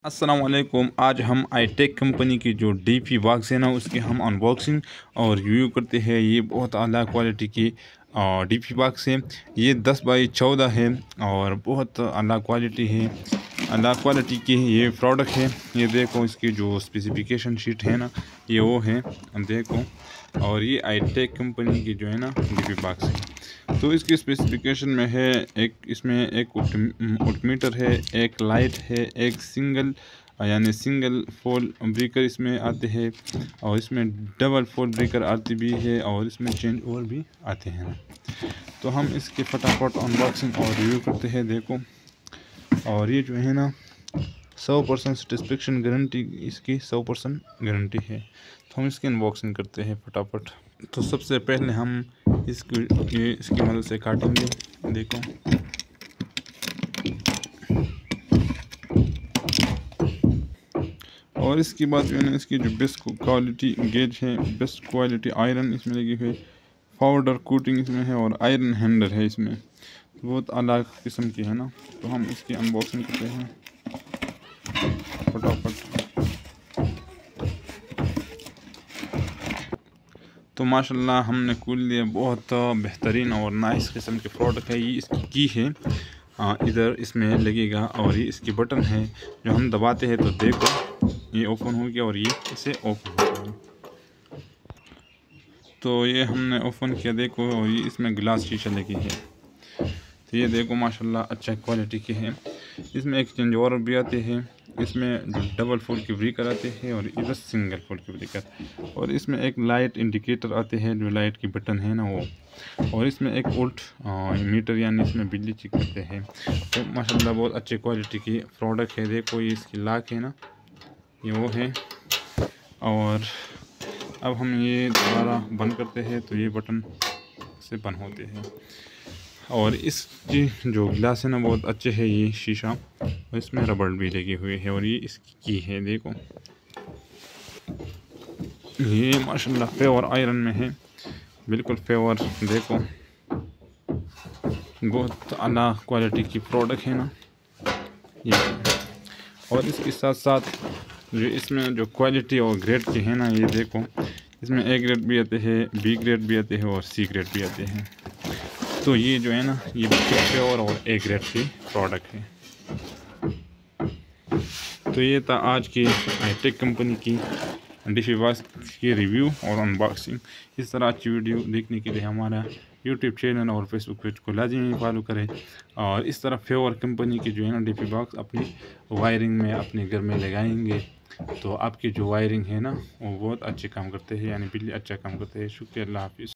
अस्सलाम वालेकुम। आज हम आईटेक कंपनी की जो डीपी बॉक्स है ना उसकी हम अनबॉक्सिंग और रिव्यू करते हैं। ये बहुत आला क्वालिटी की डीपी बॉक्स है। ये 10 बाई 14 है और बहुत आला क्वालिटी है, आला क्वालिटी की ये प्रोडक्ट है। ये देखो इसकी जो स्पेसिफिकेशन शीट है ना ये वो है, देखो। और ये आईटेक कंपनी की जो है ना डीपी बॉक्स है। तो इसकी स्पेसिफिकेशन में है इसमें एक वोल्टमीटर है, एक लाइट है, एक यानी सिंगल फोल ब्रेकर इसमें आते हैं और इसमें डबल फोल ब्रेकर आती भी है और इसमें चेंज ओवर भी आते हैं ना। तो हम इसके फटाफट अनबॉक्सिंग और रिव्यू करते हैं, देखो। और ये जो है ना 100% सेटिस्फेक्शन गारंटी, इसकी 100% गारंटी है। तो हम इसकी अनबॉक्सिंग करते हैं फटाफट। तो सबसे पहले हम इसकी मदद से काटेंगे, देखो। और इसके बाद जो है ना इसकी जो बेस्ट क्वालिटी गेज है, बेस्ट क्वालिटी आयरन इसमें लगी हुई, पाउडर कोटिंग इसमें है और आयरन हैंडल है इसमें, बहुत अलग किस्म की है ना। तो हम इसकी अनबॉक्सिंग करते हैं फटाफट। तो माशाल्लाह हमने खोल लिया, बहुत बेहतरीन और नाइस किस्म के प्रोडक्ट है। ये इसकी की है, इधर इसमें लगेगा और ये इसकी बटन है, जो हम दबाते हैं तो देखो ये ओपन हो गया और ये इसे ओपन हो गया। तो ये हमने ओपन किया, देखो। और ये इसमें ग्लास शीशा लगी है। तो ये देखो माशाल्लाह अच्छा क्वालिटी के हैं। इसमें एक चेंज ओवर भी आते हैं, इसमें डबल फोल्ड के ब्रेकर आते हैं और इधर सिंगल फोल्ड के ब्रेकर। और इसमें एक लाइट इंडिकेटर आते हैं, जो लाइट की बटन है ना वो। और इसमें एक वोल्ट मीटर, यानी इसमें बिजली चेक करते हैं। तो माशाल्लाह बहुत अच्छे क्वालिटी की प्रोडक्ट है। देखो ये इसकी लाक है ना, ये वो है। और अब हम ये दोबारा बंद करते हैं तो ये बटन से बंद होते हैं। और इसकी जो गिलास है ना बहुत अच्छे है, ये शीशा, और इसमें रबड़ भी लगी हुई है। और ये इसकी की है, देखो। ये माशाल्लाह फेवर आयरन में है, बिल्कुल फेवर, देखो। बहुत आला क्वालिटी की प्रोडक्ट है ना ये। और इसके साथ साथ जो इसमें जो क्वालिटी और ग्रेड के हैं ना, ये देखो। इसमें ए ग्रेड भी आते हैं, बी ग्रेड भी आते हैं और सी ग्रेड भी आते हैं। तो ये जो है ना ये प्योर और ए ग्रेड की प्रोडक्ट है। तो ये था आज की आईटेक कंपनी की डीपी बॉक्स की रिव्यू और अनबॉक्सिंग। इस तरह अच्छी वीडियो देखने के लिए हमारा यूट्यूब चैनल और फेसबुक पेज को लाजमी फॉलो करें। और इस तरह फेवर कंपनी की जो है ना डीपी बॉक्स अपनी वायरिंग में अपने घर में लगाएंगे तो आपकी जो वायरिंग है ना वो बहुत अच्छे काम करते हैं, यानी बिजली अच्छा काम करते हैं। शुक्रिया, अल्लाह हाफिज़।